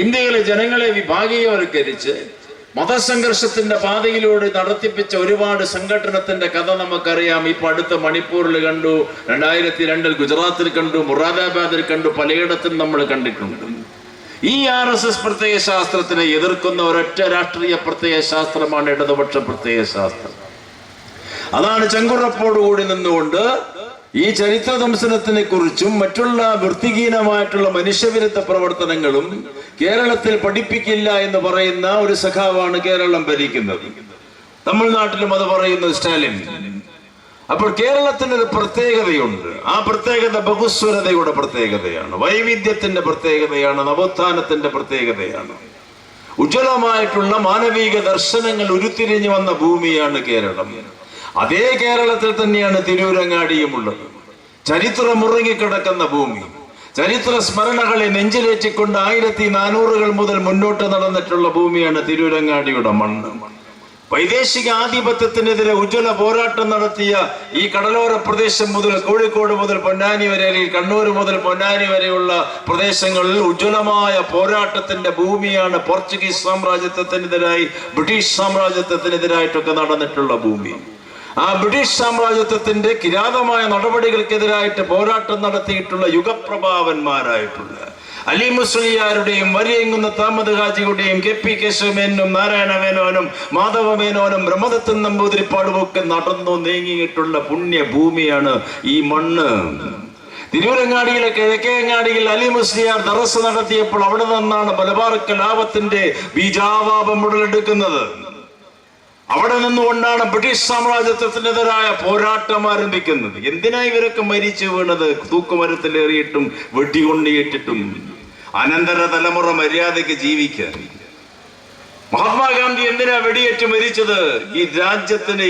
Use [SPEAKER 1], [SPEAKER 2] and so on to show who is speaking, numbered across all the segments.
[SPEAKER 1] ഇന്ത്യയിലെ ജനങ്ങളെ വിഭാഗീയവൽക്കരിച്ച് മതസംഘർഷത്തിന്റെ പാതയിലൂടെ നടത്തിപ്പിച്ച ഒരുപാട് സംഘടനത്തിന്റെ കഥ നമുക്കറിയാം. ഇപ്പൊ അടുത്ത മണിപ്പൂരിൽ കണ്ടു, 2002 ഗുജറാത്തിൽ കണ്ടു, മുറാദാബാദിൽ കണ്ടു, പലയിടത്തും നമ്മൾ കണ്ടിട്ടുണ്ട്. ഈ RSS പ്രത്യയ ശാസ്ത്രത്തിനെ എതിർക്കുന്ന ഒരൊറ്റ രാഷ്ട്രീയ പ്രത്യയ ശാസ്ത്രമാണ് ഇടതുപക്ഷ പ്രത്യയ ശാസ്ത്രം. അതാണ് ചങ്കുറപ്പോടുകൂടി നിന്നുകൊണ്ട് ഈ ചരിത്ര ദംശനത്തിനെ കുറിച്ചും മറ്റുള്ള വൃത്തിഹീനമായിട്ടുള്ള മനുഷ്യവിരുദ്ധ പ്രവർത്തനങ്ങളും കേരളത്തിൽ പഠിപ്പിക്കില്ല എന്ന് പറയുന്ന ഒരു സഖാവാണ് കേരളം ഭരിക്കുന്നത്. തമിഴ്നാട്ടിലും അത് പറയുന്നത് സ്റ്റാലിൻ. അപ്പോൾ കേരളത്തിനൊരു പ്രത്യേകതയുണ്ട്. ആ പ്രത്യേകത ബഹുസ്വരതയുടെ പ്രത്യേകതയാണ്, വൈവിധ്യത്തിന്റെ പ്രത്യേകതയാണ്, നവോത്ഥാനത്തിന്റെ പ്രത്യേകതയാണ്. ഉജ്ജ്വലമായിട്ടുള്ള മാനവിക ദർശനങ്ങൾ ഉരുത്തിരിഞ്ഞു വന്ന ഭൂമിയാണ് കേരളം. അതേ കേരളത്തിൽ തന്നെയാണ് തിരൂരങ്ങാടിയും ഉള്ളത്. ചരിത്രം മുറുങ്ങിക്കിടക്കുന്ന ഭൂമി, ചരിത്ര സ്മരണകളെ നെഞ്ചിലേറ്റിക്കൊണ്ട് 1400 മുതൽ മുന്നോട്ട് നടന്നിട്ടുള്ള ഭൂമിയാണ് തിരൂരങ്ങാടിയുടെ മണ്ണ്. വൈദേശിക ആധിപത്യത്തിനെതിരെ ഉജ്ജ്വല പോരാട്ടം നടത്തിയ ഈ കടലോര പ്രദേശം മുതൽ കോഴിക്കോട് മുതൽ പൊന്നാനി വരെ, അല്ലെങ്കിൽ കണ്ണൂർ മുതൽ പൊന്നാനി വരെയുള്ള പ്രദേശങ്ങളിൽ ഉജ്ജ്വലമായ പോരാട്ടത്തിന്റെ ഭൂമിയാണ്. പോർച്ചുഗീസ് സാമ്രാജ്യത്വത്തിനെതിരായി, ബ്രിട്ടീഷ് സാമ്രാജ്യത്വത്തിനെതിരായിട്ടൊക്കെ നടന്നിട്ടുള്ള ഭൂമി. ആ ബ്രിട്ടീഷ് സാമ്രാജ്യത്വത്തിന്റെ കിരാതമായ നടപടികൾക്കെതിരായിട്ട് പോരാട്ടം നടത്തിയിട്ടുള്ള യുഗപ്രഭാവന്മാരായിട്ടുള്ള അലി മുസ്ലിയാരുടെയും വരിയങ്കുന്ന അഹമ്മദ് ഹാജിയുടെയും KP കേശവമേനോനും നാരായണ മേനോനും മാധവ മേനോനും ബ്രഹ്മദത്തൻ നമ്പൂതിരിപ്പാടും ഒക്കെ നടന്നു നീങ്ങിയിട്ടുള്ള പുണ്യഭൂമിയാണ് ഈ മണ്ണ്. തിരൂരങ്ങാടിയിലെ കിഴക്കേങ്ങാടിയിൽ അലി മുസ്ലിയാർ ദറസ് നടത്തിയപ്പോൾ അവിടെ നിന്നാണ് മലബാർ കലാപത്തിന്റെ ബീജാവാപം ഉടലെടുക്കുന്നത്. അവിടെ നിന്നുകൊണ്ടാണ് ബ്രിട്ടീഷ് സാമ്രാജ്യത്വത്തിനെതിരായ പോരാട്ടം ആരംഭിക്കുന്നത്. എന്തിനാ ഇവരൊക്കെ മരിച്ചു വീണത്? തൂക്കുമരത്തിലേറിയിട്ടും വെട്ടികൊണ്ടിയിട്ടിട്ടും അനന്തര തലമുറ മര്യാദയ്ക്ക് ജീവിക്കാൻ. മഹാത്മാഗാന്ധി എന്തിനാ വെടിയേറ്റ് മരിച്ചത്? ഈ രാജ്യത്തിന്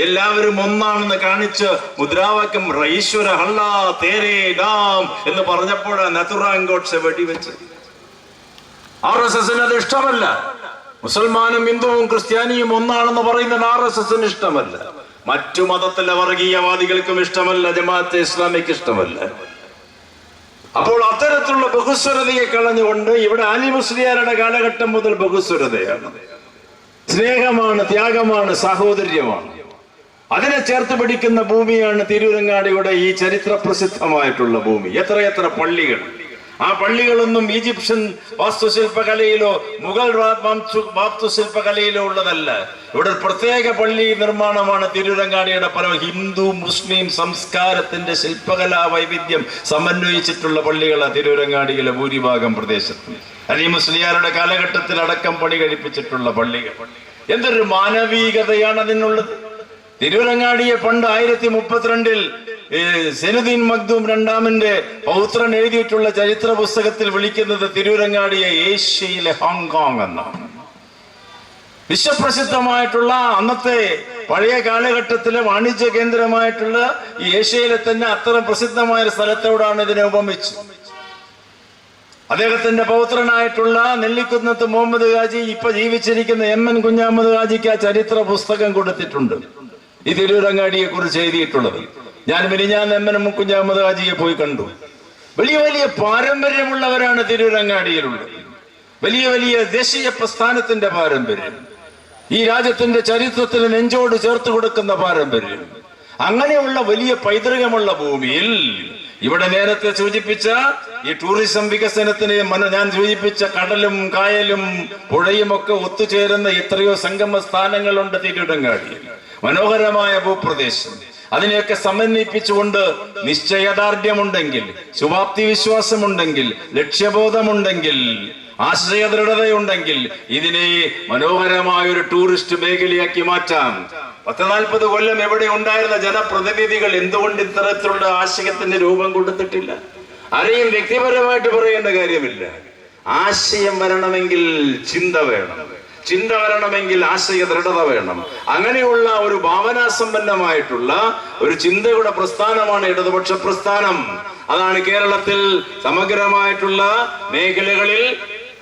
[SPEAKER 1] എല്ലാവരും ഒന്നാണെന്ന് കാണിച്ച് മുദ്രാവാക്യം ഈശ്വര ഹല്ലാ തേരേ നാം എന്ന് പറഞ്ഞപ്പോഴാണ് നഥുറാം ഗോഡ്സെ വെടിവെച്ചത്. RSSന് അത് ഇഷ്ടമല്ല. മുസൽമാനും ഹിന്ദുവും ക്രിസ്ത്യാനിയും ഒന്നാണെന്ന് പറയുന്നത് RSSന് ഇഷ്ടമല്ല. മറ്റു മതത്തിലെ വർഗീയവാദികൾക്കും ഇഷ്ടമല്ല, ജമാഅത്തെ ഇസ്ലാമിക്ക് ഇഷ്ടമല്ല. അപ്പോൾ അത്തരത്തിലുള്ള ബഹുസ്വരതയെ കളഞ്ഞുകൊണ്ട് ഇവിടെ അലി മുസ്ലിയാരുടെ കാലഘട്ടം മുതൽ ബഹുസ്വരതയാണ്, സ്നേഹമാണ്, ത്യാഗമാണ്, സാഹോദര്യമാണ്. അതിനെ ചേർത്ത് പിടിക്കുന്ന ഭൂമിയാണ് തിരൂരങ്ങാടിയുടെ ഈ ചരിത്ര പ്രസിദ്ധമായിട്ടുള്ള ഭൂമി. എത്രയെത്ര പള്ളികൾ! ആ പള്ളികളൊന്നും ഈജിപ്ഷ്യൻ വാസ്തുശില്പകലയിലോ മുഗൾ വാസ്തുശില്പകലയിലോ ഉള്ളതല്ല. ഇവിടെ പ്രത്യേക പള്ളി നിർമ്മാണമാണ് തിരൂരങ്ങാടിയുടെ പരം. ഹിന്ദു മുസ്ലിം സംസ്കാരത്തിന്റെ ശില്പകലാ വൈവിധ്യം സമന്വയിച്ചിട്ടുള്ള പള്ളികളാണ് തിരൂരങ്ങാടിയിലെ ഭൂരിഭാഗം പ്രദേശത്ത്. അലി മുസ്ലിയാരുടെ കാലഘട്ടത്തിൽ അടക്കം പണി കഴിപ്പിച്ചിട്ടുള്ള പള്ളികൾ. എന്തൊരു മാനവികതയാണ് അതിനുള്ളത്! തിരൂരങ്ങാടിയെ പണ്ട് 1032 സൈനുദ്ദീൻ മഖ്ദൂം രണ്ടാമന്റെ പൗത്രൻ എഴുതിയിട്ടുള്ള ചരിത്ര പുസ്തകത്തിൽ വിളിക്കുന്നത് തിരൂരങ്ങാടിയെ ഏഷ്യയിലെ ഹോങ്കോങ് എന്നാണ്. വിശ്വപ്രസിദ്ധമായിട്ടുള്ള അന്നത്തെ പഴയ കാലഘട്ടത്തിലെ വാണിജ്യ കേന്ദ്രമായിട്ടുള്ള ഈ ഏഷ്യയിലെ തന്നെ അത്ര പ്രസിദ്ധമായ സ്ഥലത്തോടാണ് ഇതിനെ ഉപമിച്ചു. അദ്ദേഹത്തിന്റെ പൗത്രനായിട്ടുള്ള നെല്ലിക്കുന്നത്ത് മുഹമ്മദ് ഹാജി ഇപ്പൊ ജീവിച്ചിരിക്കുന്ന MN കുഞ്ഞഹമ്മദ് ഹാജിക്ക് ആ ചരിത്ര പുസ്തകം കൊടുത്തിട്ടുണ്ട്, ഈ തിരൂരങ്ങാടിയെ കുറിച്ച് എഴുതിയിട്ടുള്ളത്. ഞാൻ മിനിഞ്ഞാന്ന് MN കുഞ്ഞഹമ്മദ് ഹാജിയെ പോയി കണ്ടു. വലിയ വലിയ പാരമ്പര്യമുള്ളവരാണ് തിരൂരങ്ങാടിയിലുള്ളത്. വലിയ വലിയ ദേശീയ പ്രസ്ഥാനത്തിന്റെ പാരമ്പര്യം, ഈ രാജ്യത്തിന്റെ ചരിത്രത്തിന് നെഞ്ചോട് ചേർത്ത് കൊടുക്കുന്ന പാരമ്പര്യം, അങ്ങനെയുള്ള വലിയ പൈതൃകമുള്ള ഭൂമിയിൽ ഇവിടെ നേരത്തെ സൂചിപ്പിച്ച ഈ ടൂറിസം വികസനത്തിന് ഞാൻ സൂചിപ്പിച്ച കടലും കായലും പുഴയും ഒക്കെ ഒത്തുചേരുന്ന എത്രയോ സംഗമ സ്ഥാനങ്ങളുണ്ട് തിരൂരങ്ങാടിയിൽ. മനോഹരമായ ഭൂപ്രദേശം. അതിനെയൊക്കെ സമന്വയിപ്പിച്ചുകൊണ്ട് നിശ്ചയദാർഢ്യമുണ്ടെങ്കിൽ, ശുഭാപ്തി വിശ്വാസമുണ്ടെങ്കിൽ, ലക്ഷ്യബോധമുണ്ടെങ്കിൽ, ആശയദൃഢതയുണ്ടെങ്കിൽ ഇതിനെ മനോഹരമായ ഒരു ടൂറിസ്റ്റ് മേഖലയാക്കി മാറ്റാം. 10-40 കൊല്ലം എവിടെ ഉണ്ടായിരുന്ന ജനപ്രതിനിധികൾ എന്തുകൊണ്ട് ഇത്തരത്തിലുള്ള ആശയത്തിന് രൂപം കൊടുത്തിട്ടില്ല? ആരെയും വ്യക്തിപരമായിട്ട് പറയേണ്ട കാര്യമില്ല. ആശയം വരണമെങ്കിൽ ചിന്ത വേണം, ചിന്ത വരണമെങ്കിൽ ആശയ ദൃഢത വേണം. അങ്ങനെയുള്ള ഒരു ഭാവനാസമ്പന്നമായിട്ടുള്ള ഒരു ചിന്തയുടെ പ്രസ്ഥാനമാണ് ഇടതുപക്ഷ പ്രസ്ഥാനം. അതാണ് കേരളത്തിൽ സമഗ്രമായിട്ടുള്ള മേഖലകളിൽ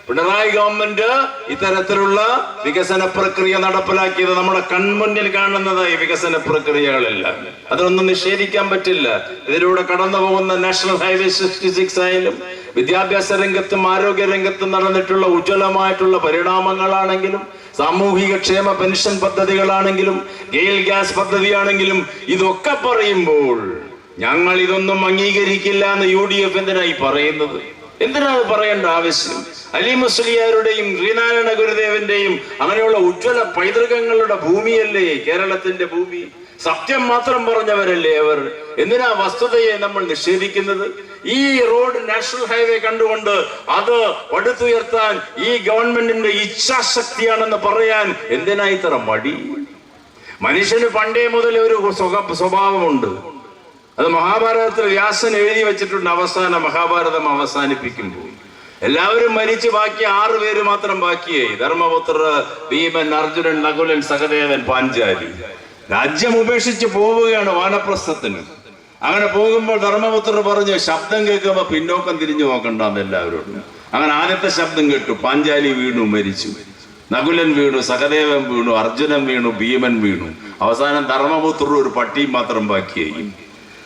[SPEAKER 1] പിണറായി ഗവൺമെന്റ് ഇത്തരത്തിലുള്ള വികസന പ്രക്രിയ നടപ്പിലാക്കിയത്. നമ്മുടെ കൺമുന്നിൽ കാണുന്നത് ഈ വികസന പ്രക്രിയകളെല്ലാം, അതൊന്നും നിഷേധിക്കാൻ പറ്റില്ല. ഇതിലൂടെ കടന്നു പോകുന്ന നാഷണൽ ഹൈവേ 66 ആയാലും വിദ്യാഭ്യാസ രംഗത്തും ആരോഗ്യ രംഗത്തും നടന്നിട്ടുള്ള ഉജ്ജ്വലമായിട്ടുള്ള പരിണാമങ്ങളാണെങ്കിലും, സാമൂഹിക ക്ഷേമ പെൻഷൻ പദ്ധതികളാണെങ്കിലും, ഗെയിൽ ഗ്യാസ് പദ്ധതിയാണെങ്കിലും, ഇതൊക്കെ പറയുമ്പോൾ ഞങ്ങൾ ഇതൊന്നും അംഗീകരിക്കില്ല എന്ന് UDF എന്തിനായി പറയുന്നത്? എന്തിനാണ് പറയേണ്ട ആവശ്യം? അലി മുസ്ലിയാരുടെയും ശ്രീനാരായണ ഗുരുദേവന്റെയും അങ്ങനെയുള്ള ഉജ്ജ്വല പൈതൃകങ്ങളുടെ ഭൂമിയല്ലേ കേരളത്തിന്റെ ഭൂമി? സത്യം മാത്രം പറഞ്ഞവരല്ലേ അവർ? എന്തിനാ വസ്തുതയെ നമ്മൾ നിഷേധിക്കുന്നത്? ഈ റോഡ് നാഷണൽ ഹൈവേ കണ്ടുകൊണ്ട് അത് പടുത്തുയർത്താൻ ഈ ഗവൺമെന്റിന്റെ ഇച്ഛാശക്തിയാണെന്ന് പറയാൻ എന്തിനാ ഇത്ര മടി? മനുഷ്യന് പണ്ടേ മുതൽ ഒരു സ്വഭാവമുണ്ട്. അത് മഹാഭാരതത്തിൽ വ്യാസൻ എഴുതി വെച്ചിട്ടുണ്ട്. അവസാന മഹാഭാരതം അവസാനിപ്പിക്കുമ്പോൾ എല്ലാവരും മരിച്ച് ബാക്കി 6 പേര് മാത്രം ബാക്കിയായി. ധർമ്മപുത്ര, ഭീമൻ, അർജുനൻ, നകുലൻ, സഹദേവൻ, പാഞ്ചാലി. രാജ്യം ഉപേക്ഷിച്ച് പോവുകയാണ് വാനപ്രസ്ഥത്തിന്. അങ്ങനെ പോകുമ്പോൾ ധർമ്മപുത്രർ പറഞ്ഞു, ശബ്ദം കേൾക്കുമ്പോ പിന്നോക്കം തിരിഞ്ഞു നോക്കണ്ടെന്ന് എല്ലാവരോടും. അങ്ങനെ ആദ്യത്തെ ശബ്ദം കേട്ടു, പാഞ്ചാലി വീണു, മരിച്ചു. നകുലൻ വീണു, സഹദേവൻ വീണു, അർജുനൻ വീണു, ഭീമൻ വീണു. അവസാനം ധർമ്മപുത്രർ ഒരു പട്ടിയും മാത്രം ബാക്കിയായി.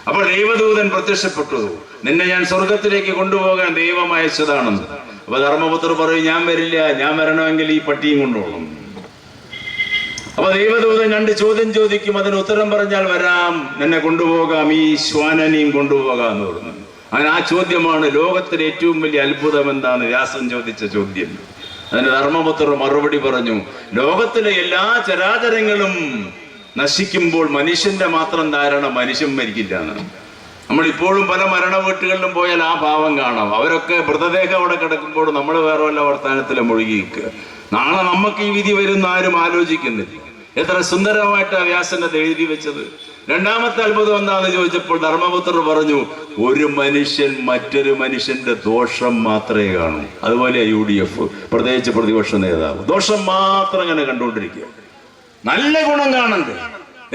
[SPEAKER 1] അപ്പോൾ ദൈവദൂതൻ പ്രത്യക്ഷപ്പെട്ടു, നിന്നെ ഞാൻ സ്വർഗത്തിലേക്ക് കൊണ്ടുപോകാൻ ദൈവം അയച്ചതാണെന്ന്. അപ്പൊ ധർമ്മപുത്രർ പറയും, ഞാൻ വരില്ല, ഞാൻ വരണമെങ്കിൽ ഈ പട്ടിയും കൊണ്ടുപോകണം. അപ്പൊ ദൈവദൂതൻ 2 ചോദ്യം ചോദിക്കും, അതിന് ഉത്തരം പറഞ്ഞാൽ വരാം, നിന്നെ കൊണ്ടുപോകാം, ഈ ശ്വാനനെയും കൊണ്ടുപോകാം എന്ന് പറഞ്ഞു. അങ്ങനെ ആ ചോദ്യമാണ് ലോകത്തിലെ ഏറ്റവും വലിയ അത്ഭുതം എന്താണ് വ്യാസൻ ചോദിച്ച ചോദ്യം. അതിന് ധർമ്മപുത്രർ മറുപടി പറഞ്ഞു, ലോകത്തിലെ എല്ലാ ചരാചരങ്ങളും നശിക്കുമ്പോൾ മനുഷ്യന്റെ മാത്രം ധാരണ മനുഷ്യൻ മരിക്കില്ല എന്നാണ്. നമ്മളിപ്പോഴും പല മരണ വീട്ടുകളിലും പോയാൽ ആ ഭാവം കാണാം. അവരൊക്കെ മൃതദേഹം അവിടെ കിടക്കുമ്പോൾ നമ്മൾ വേറെ വല്ല വർത്താനത്തിൽ മുഴുകി നിൽക്കുക. നാളെ നമുക്ക് ഈ വിധി വരുന്ന ആരും ആലോചിക്കുന്നില്ല. എത്ര സുന്ദരമായിട്ട് വ്യാസൻ അത് എഴുതി വെച്ചത്. രണ്ടാമത്തെ അത്ഭുതം എന്താണെന്ന് ചോദിച്ചപ്പോൾ ധർമ്മപുത്രർ പറഞ്ഞു, ഒരു മനുഷ്യൻ മറ്റൊരു മനുഷ്യന്റെ ദോഷം മാത്രമേ കാണൂ. അതുപോലെ UDF, പ്രത്യേകിച്ച് പ്രതിപക്ഷ നേതാവ്, ദോഷം മാത്രം ഇങ്ങനെ കണ്ടുകൊണ്ടിരിക്കുക. നല്ല ഗുണം കാണണ്ടേ?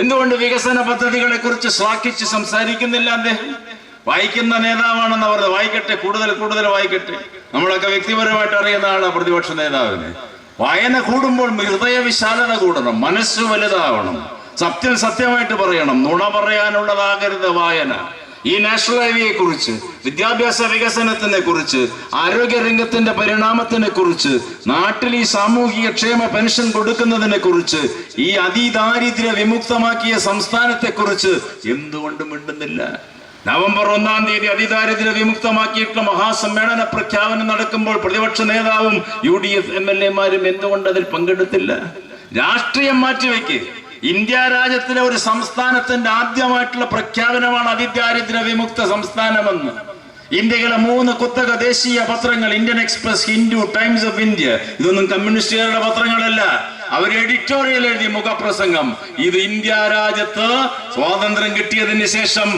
[SPEAKER 1] എന്തുകൊണ്ട് വികസന പദ്ധതികളെ കുറിച്ച് ശ്ലാഘിച്ച് സംസാരിക്കുന്നില്ല അദ്ദേഹം? വായിക്കുന്ന നേതാവാണെന്ന് പറഞ്ഞത്. വായിക്കട്ടെ, കൂടുതൽ വായിക്കട്ടെ. നമ്മളൊക്കെ വ്യക്തിപരമായിട്ട് അറിയുന്നതാണ് പ്രതിപക്ഷ നേതാവിന്. വായന കൂടുമ്പോൾ ഹൃദയവിശാലത കൂടണം, മനസ്സ് വലുതാവണം, സത്യം സത്യമായിട്ട് പറയണം, നുണ പറയാനുള്ളതാകരുത് വായന. ഈ നാഷണൽ ഹൈവേയെ കുറിച്ച്, വിദ്യാഭ്യാസ വികസനത്തിനെ കുറിച്ച്, ആരോഗ്യരംഗത്തിന്റെ പരിണാമത്തിനെ കുറിച്ച്, നാട്ടിൽ ഈ സാമൂഹിക ക്ഷേമ പെൻഷൻ കൊടുക്കുന്നതിനെ കുറിച്ച്, ഈ അതിദാരിദ്ര്യ വിമുക്തമാക്കിയ സംസ്ഥാനത്തെ കുറിച്ച് എന്തുകൊണ്ട് മിണ്ടുന്നില്ല? നവംബർ 1-ാം തീയതി അതിദാരിദ്ര്യ വിമുക്തമാക്കിയിട്ടുള്ള മഹാസമ്മേളന പ്രഖ്യാപനം നടക്കുമ്പോൾ പ്രതിപക്ഷ നേതാവും UDF MLA-മാരും എന്തുകൊണ്ട് അതിൽ പങ്കെടുത്തില്ല? രാഷ്ട്രീയം മാറ്റിവെക്ക്. ഇന്ത്യ രാജ്യത്തിലെ ഒരു സംസ്ഥാനത്തിന്റെ ആദ്യമായിട്ടുള്ള പ്രഖ്യാപനമാണ് അതിദാരിദ്ര്യ വിമുക്ത സംസ്ഥാനമെന്ന്. ഇന്ത്യയിലെ 3 കുത്തക ദേശീയ പത്രങ്ങൾ, Indian express, Hindu, times of India, ഇതൊന്നും കമ്മ്യൂണിസ്റ്റുകാരുടെ പത്രങ്ങളല്ല. അവർ എഡിറ്റോറിയൽ എഴുതി മുഖപ്രസംഗം. ഇത് ഇന്ത്യ രാജ്യത്ത് സ്വാതന്ത്ര്യം കിട്ടിയതിന് ശേഷം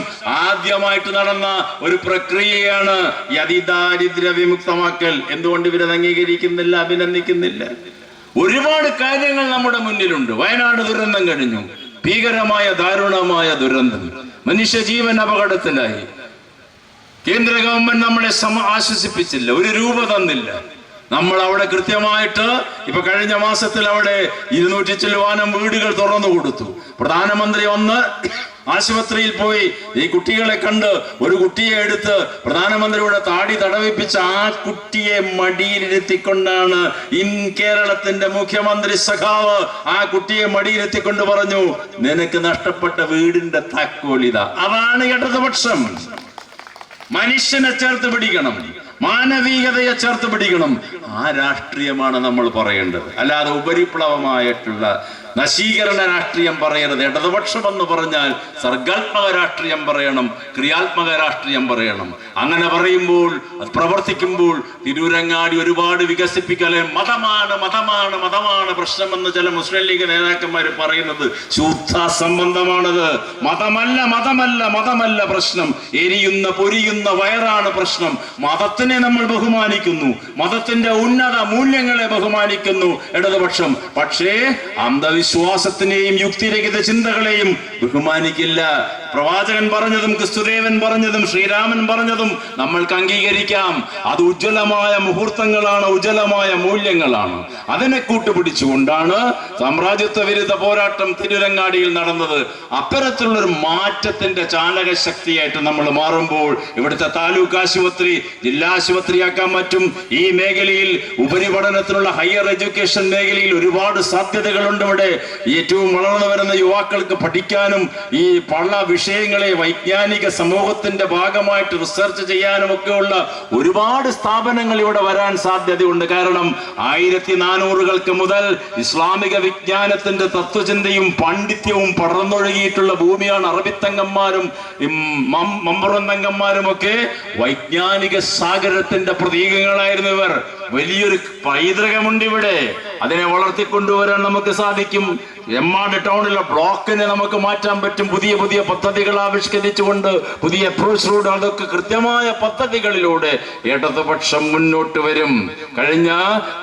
[SPEAKER 1] ആദ്യമായിട്ട് നടന്ന ഒരു പ്രക്രിയയാണ് ഈ അതിദാരിദ്ര്യ വിമുക്തമാക്കൽ. എന്തുകൊണ്ട് ഇവരത് അംഗീകരിക്കുന്നില്ല, അഭിനന്ദിക്കുന്നില്ല? ഒരുപാട് കാര്യങ്ങൾ നമ്മുടെ മുന്നിലുണ്ട്. വയനാട് ദുരന്തം കഴിഞ്ഞു, ഭീകരമായ ദാരുണമായ ദുരന്തം, മനുഷ്യജീവൻ അപകടത്തിലായി. കേന്ദ്ര ഗവൺമെന്റ് നമ്മളെ ആശ്വസിപ്പിച്ചില്ല, ഒരു രൂപ തന്നില്ല. നമ്മൾ അവിടെ കൃത്യമായിട്ട് ഇപ്പൊ കഴിഞ്ഞ മാസത്തിൽ അവിടെ 200 ചില്ലുവാനം വീടുകൾ തുറന്നു കൊടുത്തു. പ്രധാനമന്ത്രി വന്ന് ആശുപത്രിയിൽ പോയി ഈ കുട്ടികളെ കണ്ട് ഒരു കുട്ടിയെ എടുത്ത് പ്രധാനമന്ത്രിയുടെ താടി തടവിപ്പിച്ച ആ കുട്ടിയെ മടിയിലിരുത്തിക്കൊണ്ടാണ് കേരളത്തിന്റെ മുഖ്യമന്ത്രി സഖാവ് ആ കുട്ടിയെ മടിയിലെത്തിക്കൊണ്ട് പറഞ്ഞു, നിനക്ക് നഷ്ടപ്പെട്ട വീടിന്റെ താക്കോലിത. അതാണ് ഇടതുപക്ഷം. മനുഷ്യനെ ചേർത്ത് പിടിക്കണം, മാനവികതയെ ചേർത്ത് പിടിക്കണം. ആ രാഷ്ട്രീയമാണ് നമ്മൾ പറയേണ്ടത്. അല്ലാതെ ഉപരിപ്ലവമായിട്ടുള്ള നശീകരണ രാഷ്ട്രീയം പറയരുത്. ഇടതുപക്ഷം എന്ന് പറഞ്ഞാൽ സർഗാത്മക രാഷ്ട്രീയം പറയണം, ക്രിയാത്മക രാഷ്ട്രീയം പറയണം. അങ്ങനെ പറയുമ്പോൾ, അത് പ്രവർത്തിക്കുമ്പോൾ തിരൂരങ്ങാടി ഒരുപാട് വികസിപ്പിക്കൽ മതമാണ് പ്രശ്നമെന്ന് ചില മുസ്ലിം ലീഗ് നേതാക്കന്മാർ പറയുന്നത് ശുദ്ധ സംബന്ധമാണത്. മതമല്ല പ്രശ്നം. എരിയുന്ന പൊരിയുന്ന വയറാണ് പ്രശ്നം. മതത്തിനെ നമ്മൾ ബഹുമാനിക്കുന്നു, മതത്തിന്റെ ഉന്നത മൂല്യങ്ങളെ ബഹുമാനിക്കുന്നു ഇടതുപക്ഷം. പക്ഷേ അന്ധവിശ്വാസത്തിനെയും യുക്തിരഹിത ചിന്തകളെയും ബഹുമാനിക്കില്ല. പ്രവാചകൻ പറഞ്ഞതും ക്രിസ്തുദേവൻ പറഞ്ഞതും ശ്രീരാമൻ പറഞ്ഞതും നമ്മൾക്ക് അംഗീകരിക്കാം. അത് ഉജ്ജ്വലമായ മുഹൂർത്തങ്ങളാണ്, ഉജ്ജ്വലമായ മൂല്യങ്ങളാണ്. അതിനെ കൂട്ടുപിടിച്ചുകൊണ്ടാണ് സാമ്രാജ്യത്വ വിരുദ്ധ പോരാട്ടം തിരുരങ്ങാടിയിൽ നടന്നത്. അത്തരത്തിലുള്ളൊരു മാറ്റത്തിന്റെ ചാലക ശക്തിയായിട്ട് നമ്മൾ മാറുമ്പോൾ ഇവിടുത്തെ താലൂക്ക് ആശുപത്രി ജില്ലാ ആശുപത്രിയാക്കാൻ പറ്റും. ഈ മേഖലയിൽ ഉപരിപഠനത്തിനുള്ള ഹയർ എഡ്യൂക്കേഷൻ മേഖലയിൽ ഒരുപാട് സാധ്യതകളുണ്ട്. ഇവിടെ ഏറ്റവും വളർന്നു വരുന്ന യുവാക്കൾക്ക് പഠിക്കാനും ഈ പല വിഷയങ്ങളെ വൈജ്ഞാനിക സമൂഹത്തിന്റെ ഭാഗമായിട്ട് റിസർച്ച് ചെയ്യാനും ഒക്കെയുള്ള ഒരുപാട് സ്ഥാപനങ്ങൾ ഇവിടെ വരാൻ സാധ്യതയുണ്ട്. കാരണം 1400 മുതൽ ഇസ്ലാമിക വിജ്ഞാനത്തിന്റെ തത്വചിന്തയും പാണ്ഡിത്യവും പടർന്നൊഴുകിയിട്ടുള്ള ഭൂമിയാണ്. അറബിത്തങ്ങന്മാരും മമ്പുറന്തങ്ങന്മാരും ഒക്കെ വൈജ്ഞാനിക സാഗരത്തിന്റെ പ്രതീകങ്ങളായിരുന്നു ഇവർ. വലിയൊരു പൈതൃകമുണ്ട് ഇവിടെ. അതിനെ വളർത്തിക്കൊണ്ടുവരാൻ നമുക്ക് സാധിക്കും. എമ്മാട് ടൗണിലെ ബ്ലോക്കിനെ നമുക്ക് മാറ്റാൻ പറ്റും. പുതിയ പുതിയ പദ്ധതികൾ ആവിഷ്കരിച്ചുകൊണ്ട് പുതിയ അപ്രോച്ച് റോഡ്, അതൊക്കെ കൃത്യമായ പദ്ധതികളിലൂടെ ഇടതുപക്ഷം മുന്നോട്ട് വരും. കഴിഞ്ഞ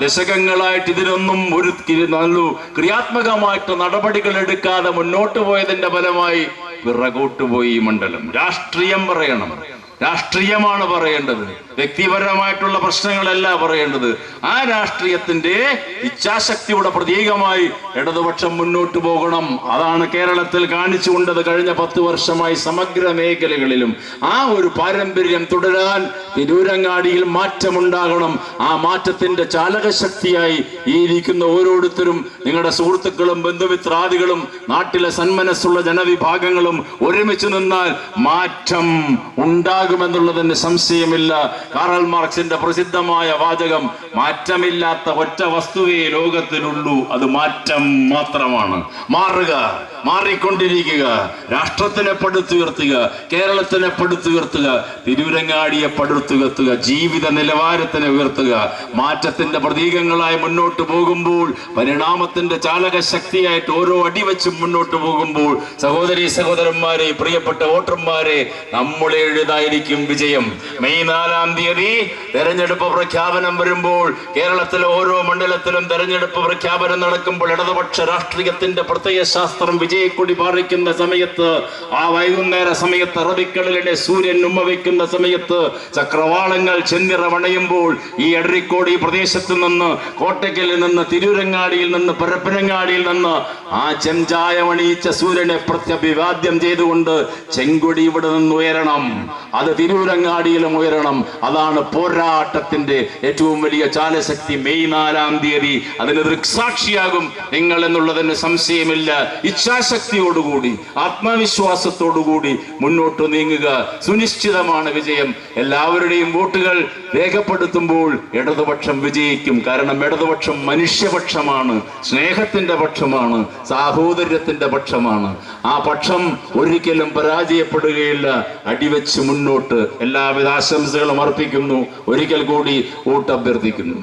[SPEAKER 1] ദശകങ്ങളായിട്ട് ഇതിനൊന്നും ഒരു നല്ല ക്രിയാത്മകമായിട്ട് നടപടികൾ എടുക്കാതെ മുന്നോട്ട് പോയതിന്റെ ഫലമായി പിറകോട്ട് പോയി ഈ മണ്ഡലം. രാഷ്ട്രീയം പറയണം, രാഷ്ട്രീയമാണ് പറയേണ്ടത്, വ്യക്തിപരമായിട്ടുള്ള പ്രശ്നങ്ങളല്ല പറയേണ്ടത്. ആ രാഷ്ട്രീയത്തിന്റെ ഇച്ഛാശക്തിയുടെ പ്രതീകമായി ഇടതുപക്ഷം മുന്നോട്ട് പോകണം. അതാണ് കേരളത്തിൽ കാണിച്ചുകൊണ്ടത് കഴിഞ്ഞ 10 വർഷമായി സമഗ്ര മേഖലകളിലും. ആ ഒരു പാരമ്പര്യം തുടരാൻ തിരൂരങ്ങാടിയിൽ മാറ്റമുണ്ടാകണം. ആ മാറ്റത്തിന്റെ ചാലകശക്തിയായി ഈ ഇരിക്കുന്ന ഓരോരുത്തരും, നിങ്ങളുടെ സുഹൃത്തുക്കളും ബന്ധുമിത്രാദികളും നാട്ടിലെ സന്മനസ്സുള്ള ജനവിഭാഗങ്ങളും ഒരുമിച്ച് നിന്നാൽ മാറ്റം ഉണ്ടാകുമെന്നുള്ളതിന് സംശയമില്ല. കാറൽ മാർക്സിന്റെ പ്രസിദ്ധമായ വാചകം, മാറ്റമില്ലാത്ത ഒറ്റ വസ്തുവേ ലോകത്തിലുള്ളൂ, അത് മാറ്റം മാത്രമാണ്. മാറുക, മാറിക്കൊണ്ടിരിക്കുക, രാഷ്ട്രത്തിനെ പടുത്തുയർത്തുക, കേരളത്തിനെ പടുത്തുയർത്തുക, തിരൂരങ്ങാടിയെ പടുത്തുയർത്തുക, ജീവിത നിലവാരത്തിനെ ഉയർത്തുക. മാറ്റത്തിന്റെ പ്രതീകങ്ങളായി മുന്നോട്ട് പോകുമ്പോൾ, പരിണാമത്തിന്റെ ചാലക ശക്തിയായിട്ട് ഓരോ അടിവെച്ചും മുന്നോട്ട് പോകുമ്പോൾ, സഹോദരി സഹോദരന്മാരെ, പ്രിയപ്പെട്ട വോട്ടർമാരെ, നമ്മുടേതായിരിക്കും വിജയം. മെയ് 4-ാം തീയതി തെരഞ്ഞെടുപ്പ് പ്രഖ്യാപനം വരുമ്പോൾ, കേരളത്തിലെ ഓരോ മണ്ഡലത്തിലും തെരഞ്ഞെടുപ്പ് പ്രഖ്യാപനം നടക്കുമ്പോൾ, ഇടതുപക്ഷ രാഷ്ട്രീയത്തിന്റെ പ്രത്യയശാസ്ത്രം വിജയക്കൊടി പാറിക്കുന്ന സമയത്ത്, ആ വൈകുന്നേര സമയത്ത്, അറബിക്കടലിലെ സൂര്യൻ ഉമ്മവയ്ക്കുന്ന സമയത്ത്, ചക്രവാളങ്ങൾ ചെന്നിറവണയുമ്പോൾ, ഈ എടരിക്കോട് ഈ പ്രദേശത്ത് നിന്ന്, കോട്ടയ്ക്കലിൽ നിന്ന്, തിരൂരങ്ങാടിയിൽ നിന്ന്, പരപ്പനങ്ങാടിയിൽ നിന്ന് ആ ചെഞ്ചായമണിയിച്ച സൂര്യനെ പ്രത്യഭിവാദ്യം ചെയ്തുകൊണ്ട് ചെങ്കൊടി ഇവിടെ നിന്ന് ഉയരണം. അത് തിരൂരങ്ങാടിയിലും ഉയരണം. അതാണ് പോരാട്ടത്തിന്റെ ഏറ്റവും വലിയ ചാലശക്തി. മെയ് 4-ാം തീയതി അതിന് ദൃക്സാക്ഷിയാകും നിങ്ങൾ എന്നുള്ളതിന് സംശയമില്ല. ഇച്ഛാശക്തിയോടുകൂടി, ആത്മവിശ്വാസത്തോടുകൂടി മുന്നോട്ട് നീങ്ങുക. സുനിശ്ചിതമാണ് വിജയം. എല്ലാവരുടെയും വോട്ടുകൾ രേഖപ്പെടുത്തുമ്പോൾ ഇടതുപക്ഷം വിജയിക്കും. കാരണം ഇടതുപക്ഷം മനുഷ്യപക്ഷമാണ്, സ്നേഹത്തിന്റെ പക്ഷമാണ്, സാഹോദര്യത്തിന്റെ പക്ഷമാണ്. ആ പക്ഷം ഒരിക്കലും പരാജയപ്പെടുകയില്ല. അടിവെച്ച് മുന്നോട്ട് എല്ലാവിധ ആശംസകളും അർപ്പിക്കുന്നു. ഒരിക്കൽ കൂടി വോട്ട് അഭ്യർത്ഥിക്കുന്നു.